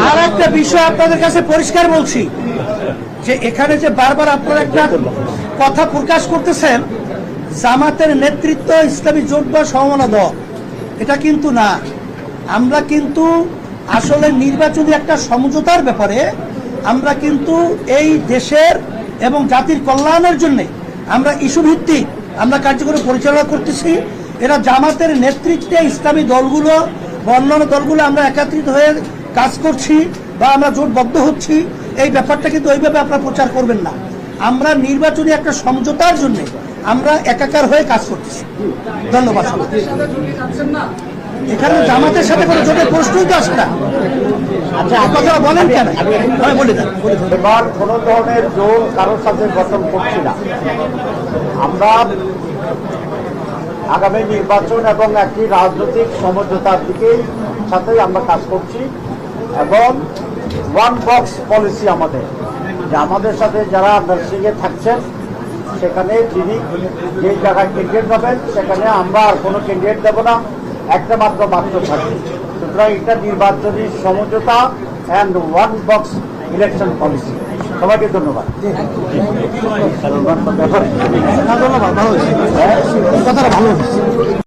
আর একটা বিষয় আপনাদের কাছে পরিষ্কার বলছি যে এখানে যে বারবার আপনারা একটা কথা প্রকাশ করতেছেন জামাতের নেতৃত্ব ইসলামী জোট বা সমমনা দল, এটা কিন্তু না। আমরা কিন্তু আসলে নির্বাচনী একটা সমঝোতার ব্যাপারে আমরা কিন্তু এই দেশের এবং জাতির কল্যাণের জন্য আমরা ইস্যু ভিত্তিক আমরা কার্যক্রম পরিচালনা করতেছি। এরা জামাতের নেতৃত্বে ইসলামী দলগুলো বা অন্যান্য দলগুলো আমরা একত্রিত হয়ে কাজ করছি বা আমরা জোটবদ্ধ হচ্ছি, এই ব্যাপারটা কিন্তু ওইভাবে আপনারা প্রচার করবেন না। আমরা নির্বাচনী একটা সমঝোতার জন্য আমরা একাকার হয়ে কাজ করতেছি। ধন্যবাদ। এখানে জামাতের সাথে কোনো জোটের প্রশ্নই তো আসে না। আচ্ছা, আপনারা বলেন কেন? বলে দেন। এবার কোন ধরনের জোর কারোর সাথে গঠন করছি না। আমরা আগামী নির্বাচন এবং একটি রাজনৈতিক সমঝোতার দিকেই সাথেই আমরা কাজ করছি এবং ওয়ান বক্স পলিসি আমাদের, যে আমাদের সাথে যারা নার্সিংয়ে থাকছেন সেখানে যিনি যে জায়গায় ক্যান্ডিডেট হবেন সেখানে আমরা আর কোনো ক্যান্ডিডেট দেবো না, একটা মাত্র থাকবে। সুতরাং এটা নির্বাচনী সমঝোতা and one box election policy. সবাইকে ধন্যবাদ। ভালো হয়েছে, কথাটা ভালো হয়েছে।